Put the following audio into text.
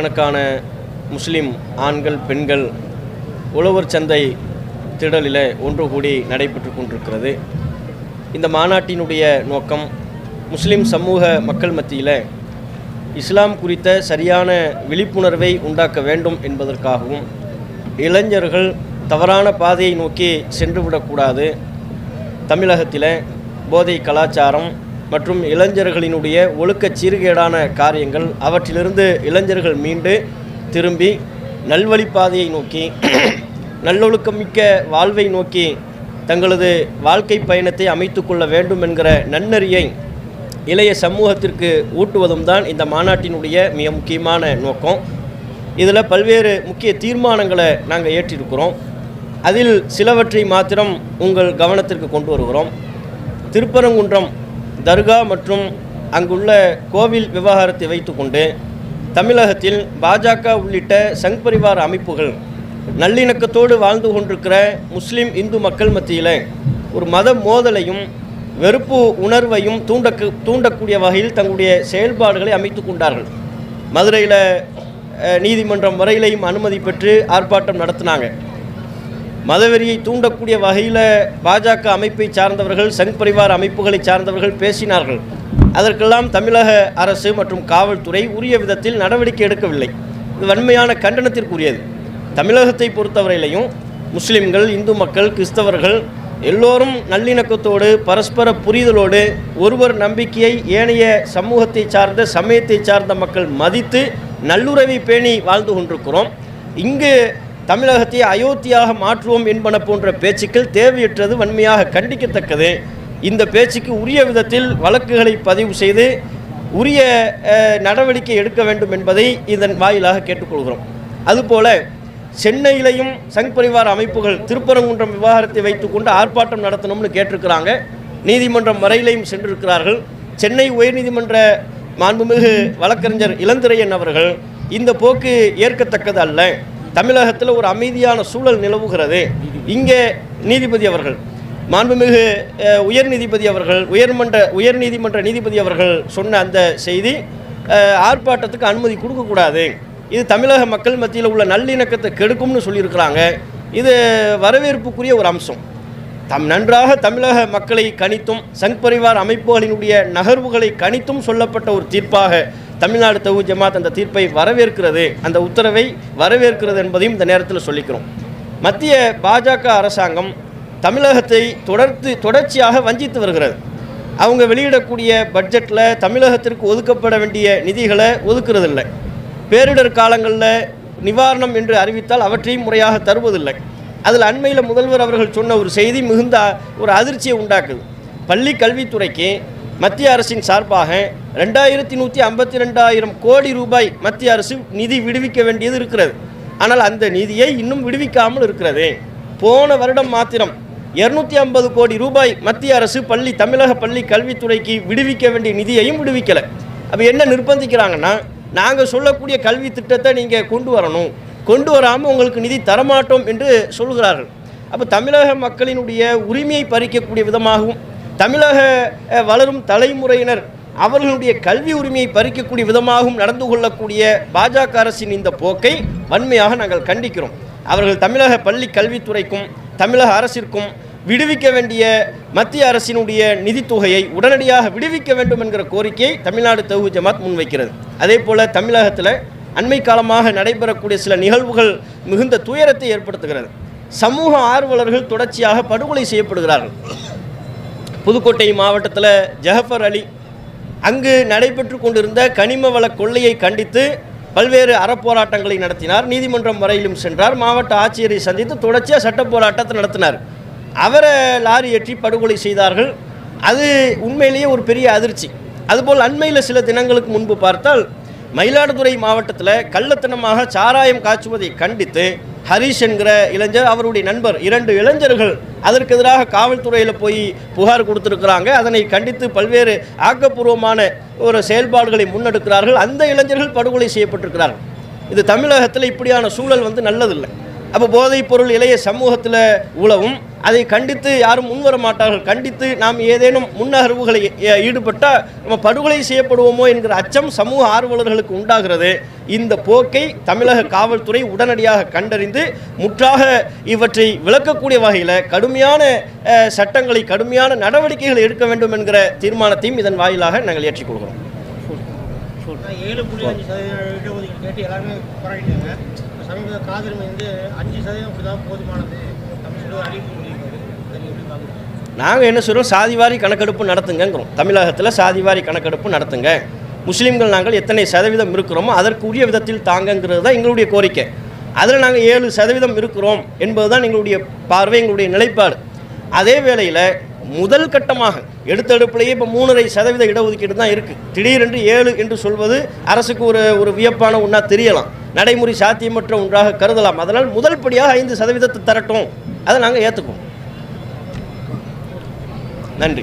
ஆயிரக்கணக்கான முஸ்லீம் ஆண்கள் பெண்கள் உழவர் சந்தை திடலில் ஒன்று கூடி நடைபெற்று கொண்டிருக்கிறது. இந்த மாநாட்டினுடைய நோக்கம் முஸ்லீம் சமூக மக்கள் மத்தியில் இஸ்லாம் குறித்த சரியான விழிப்புணர்வை உண்டாக்க வேண்டும் என்பதற்காகவும் இளைஞர்கள் தவறான பாதையை நோக்கி சென்றுவிடக்கூடாது, தமிழகத்தில் போதை கலாச்சாரம் மற்றும் இளைஞர்களினுடைய ஒழுக்கச் சீர்கேடான காரியங்கள் அவற்றிலிருந்து இளைஞர்கள் மீண்டு திரும்பி நல்வழிப்பாதையை நோக்கி நல்லொழுக்கமிக்க வாழ்வை நோக்கி தங்களது வாழ்க்கை பயணத்தை அமைத்து கொள்ள வேண்டும் என்கிற நன்னெறியை இளைய சமூகத்திற்கு ஊட்டுவதும் தான் இந்த மாநாட்டினுடைய மிக முக்கியமான நோக்கம். இதில் பல்வேறு முக்கிய தீர்மானங்களை நாங்கள் ஏற்றிருக்கிறோம். அதில் சிலவற்றை மாத்திரம் உங்கள் கவனத்திற்கு கொண்டு வருகிறோம். திருப்பரங்குன்றம் தர்கா மற்றும் அங்குள்ள கோவில் விவகாரத்தை வைத்துக்கொண்டு தமிழகத்தில் பாஜக உள்ளிட்ட சங் பரிவார அமைப்புகள் நல்லிணக்கத்தோடு வாழ்ந்து கொண்டிருக்கிற முஸ்லீம் இந்து மக்கள் மத்தியில் ஒரு மத மோதலையும் வெறுப்பு உணர்வையும் தூண்டக்கூடிய வகையில் தங்களுடைய செயல்பாடுகளை அமைத்து கொண்டார்கள். மதுரையில் நீதிமன்றம் வரையிலையும் அனுமதி பெற்று ஆர்ப்பாட்டம் நடத்தினாங்க. மதவெறியை தூண்டக்கூடிய வகையில் பாஜக அமைப்பை சார்ந்தவர்கள் சங் பரிவார அமைப்புகளை சார்ந்தவர்கள் பேசினார்கள். அதற்கெல்லாம் தமிழக அரசு மற்றும் காவல்துறை உரிய விதத்தில் நடவடிக்கை எடுக்கவில்லை. இது வன்மையான கண்டனத்திற்குரியது. தமிழகத்தை பொறுத்தவரையிலையும் முஸ்லிம்கள், இந்து மக்கள், கிறிஸ்தவர்கள் எல்லோரும் நல்லிணக்கத்தோடு பரஸ்பர புரிதலோடு ஒருவர் நம்பிக்கையை ஏனைய சமூகத்தை சார்ந்த சமயத்தை சார்ந்த மக்கள் மதித்து நல்லுறவை பேணி வாழ்ந்து கொண்டிருக்கிறோம். இங்கு தமிழகத்தை அயோத்தியாக மாற்றுவோம் என்பன போன்ற பேச்சுக்கள் தேவையற்றது, வன்மையாக கண்டிக்கத்தக்கது. இந்த பேச்சுக்கு உரிய விதத்தில் வழக்குகளை பதிவு செய்து உரிய நடவடிக்கை எடுக்க வேண்டும் என்பதை இதன் வாயிலாக கேட்டுக்கொள்கிறோம். அதுபோல சென்னையிலையும் சங் பரிவார அமைப்புகள் திருப்பரங்குன்றம் விவகாரத்தை வைத்துக்கொண்டு ஆர்ப்பாட்டம் நடத்தணும்னு கேட்டிருக்கிறாங்க. நீதிமன்றம் வரையிலையும் சென்றிருக்கிறார்கள். சென்னை உயர்நீதிமன்ற மாண்புமிகு வழக்கறிஞர் இளந்திரையன் அவர்கள் இந்த போக்கு ஏற்கத்தக்கது அல்ல, தமிழகத்தில் ஒரு அமைதியான சூழல் நிலவுகிறது, இங்கே நீதிபதி அவர்கள் மாண்புமிகு உயர்நீதிபதி அவர்கள் உயர்நீதிமன்ற நீதிபதி அவர்கள் சொன்ன அந்த செய்தி ஆர்ப்பாட்டத்துக்கு அனுமதி கொடுக்கக்கூடாது, இது தமிழக மக்கள் மத்தியில் உள்ள நல்லிணக்கத்தை கெடுக்கும்னு சொல்லியிருக்கிறாங்க. இது வரவேற்புக்குரிய ஒரு அம்சம். நன்றாக தமிழக மக்களை கணித்தும் சங் பரிவார் அமைப்புகளினுடைய நகர்வுகளை கணித்தும் சொல்லப்பட்ட ஒரு தீர்ப்பாக தமிழ்நாடு தவ்ஹீத் ஜமாத் அந்த தீர்ப்பை வரவேற்கிறது, அந்த உத்தரவை வரவேற்கிறது என்பதையும் இந்த நேரத்தில் சொல்லிக்கிறோம். மத்திய பாஜக அரசாங்கம் தமிழகத்தை தொடர்ச்சியாக வஞ்சித்து வருகிறது. அவங்க வெளியிடக்கூடிய பட்ஜெட்டில் தமிழகத்திற்கு ஒதுக்கப்பட வேண்டிய நிதிகளை ஒதுக்குறதில்லை. பேரிடர் காலங்களில் நிவாரணம் என்று அறிவித்தால் அவற்றையும் முறையாக தருவதில்லை. அதில் அண்மையில் முதல்வர் அவர்கள் சொன்ன ஒரு செய்தி மிகுந்த ஒரு அதிர்ச்சியை உண்டாக்குது. பள்ளி கல்வித்துறைக்கு மத்திய அரசின் சார்பாக 2152,000 கோடி ரூபாய் மத்திய அரசு நிதி விடுவிக்க வேண்டியது இருக்கிறது. ஆனால் அந்த நிதியை இன்னும் விடுவிக்காமல் இருக்கிறது. போன வருடம் மாத்திரம் 250 கோடி ரூபாய் மத்திய அரசு தமிழக பள்ளி கல்வித்துறைக்கு விடுவிக்க வேண்டிய நிதியையும் விடுவிக்கலை. அப்போ என்ன நிர்பந்திக்கிறாங்கன்னா, நாங்கள் சொல்லக்கூடிய கல்வி திட்டத்தை நீங்கள் கொண்டு வரணும், கொண்டு வராமல் உங்களுக்கு நிதி தரமாட்டோம் என்று சொல்கிறார்கள். அப்போ தமிழக மக்களினுடைய உரிமையை பறிக்கக்கூடிய விதமாகவும் தமிழக வளரும் தலைமுறையினர் அவர்களுடைய கல்வி உரிமையை பறிக்கக்கூடிய விதமாகவும் நடந்து கொள்ளக்கூடிய பாஜக அரசின் இந்த போக்கை வன்மையாக நாங்கள் கண்டிக்கிறோம். அவர்கள் தமிழக பள்ளி கல்வித்துறைக்கும் தமிழக அரசிற்கும் விடுவிக்க வேண்டிய மத்திய அரசினுடைய நிதித்தொகையை உடனடியாக விடுவிக்க வேண்டும் என்கிற கோரிக்கையை தமிழ்நாடு தவ்ஹீத் ஜமாத் முன்வைக்கிறது. அதே போல் தமிழகத்தில் அண்மை காலமாக நடைபெறக்கூடிய சில நிகழ்வுகள் மிகுந்த துயரத்தை ஏற்படுத்துகிறது. சமூக ஆர்வலர்கள் தொடர்ச்சியாக படுகொலை செய்யப்படுகிறார்கள். புதுக்கோட்டை மாவட்டத்தில் ஜஹஃபர் அலி அங்கு நடைபெற்று கொண்டிருந்த கனிம வள கொள்ளையை கண்டித்து பல்வேறு அறப்போராட்டங்களை நடத்தினார். நீதிமன்றம் வரையிலும் சென்றார். மாவட்ட ஆட்சியரை சந்தித்து தொடர்ச்சியாக சட்ட போராட்டத்தை நடத்தினார். அவரை லாரி ஏற்றி படுகொலை செய்தார்கள். அது உண்மையிலேயே ஒரு பெரிய அதிர்ச்சி. அதுபோல் அண்மையில் சில தினங்களுக்கு முன்பு பார்த்தால் மயிலாடுதுறை மாவட்டத்தில் கள்ளத்தனமாக சாராயம் காய்ச்சுவதை கண்டித்து ஹரிஷ் என்கிற இளைஞர், அவருடைய நண்பர் 2 இளைஞர்கள் அதற்கு எதிராக காவல்துறையில் போய் புகார் கொடுத்துருக்கிறாங்க. அதனை கண்டித்து பல்வேறு ஆக்கப்பூர்வமான ஒரு செயல்பாடுகளை முன்னெடுக்கிறார்கள். அந்த இளைஞர்கள் படுகொலை செய்யப்பட்டிருக்கிறார்கள். இது தமிழகத்தில் இப்படியான சூழல் நல்லதில்லை. அப்போ போதைப் பொருள் இளைய சமூகத்தில் உலவும் அதை கண்டித்து யாரும் முன்வர மாட்டார்கள். கண்டித்து நாம் ஏதேனும் முன்னகர்வுகளை ஈடுபட்டால் நம்ம படுகொலை செய்யப்படுவோமோ என்கிற அச்சம் சமூக ஆர்வலர்களுக்கு உண்டாகிறது. இந்த போக்கை தமிழக காவல்துறை உடனடியாக கண்டறிந்து முற்றாக இவற்றை விளக்கக்கூடிய வகையில் கடுமையான சட்டங்களை, கடுமையான நடவடிக்கைகளை எடுக்க வேண்டும் என்கிற தீர்மானத்தையும் இதன் வாயிலாக நாங்கள் ஏற்றுக்கொள்கிறோம். 7.5% இடஒதுக்கீடு கேட்டு எல்லாருமே போராடிட்டாங்க. சமீப காதல் வந்து 5% அப்படிதான் போதுமானது தமிழ் அறிவிப்பு முடியுது. நாங்கள் என்ன சொல்கிறோம், சாதிவாரி கணக்கெடுப்பு நடத்துங்கிறோம். தமிழகத்தில் சாதிவாரி கணக்கெடுப்பு நடத்துங்க. முஸ்லீம்கள் நாங்கள் எத்தனை சதவீதம் இருக்கிறோமோ அதற்குரிய விதத்தில் தாங்கங்கிறது தான் எங்களுடைய கோரிக்கை. அதில் நாங்கள் 7% இருக்கிறோம் என்பது தான் எங்களுடைய பார்வை, எங்களுடைய நிலைப்பாடு. அதே வேளையில் முதல் கட்டமாக எடுத்தெடுப்பிலேயே இப்போ 3.5% இடஒதுக்கீடு தான் இருக்குது. திடீரென்று 7 என்று சொல்வது அரசுக்கு ஒரு வியப்பான ஒன்றா தெரியலாம், நடைமுறை சாத்தியமற்ற ஒன்றாக கருதலாம். அதனால் முதல் படியாக 5% தரட்டும், அதை நாங்கள் ஏற்றுக்குவோம். நன்றி.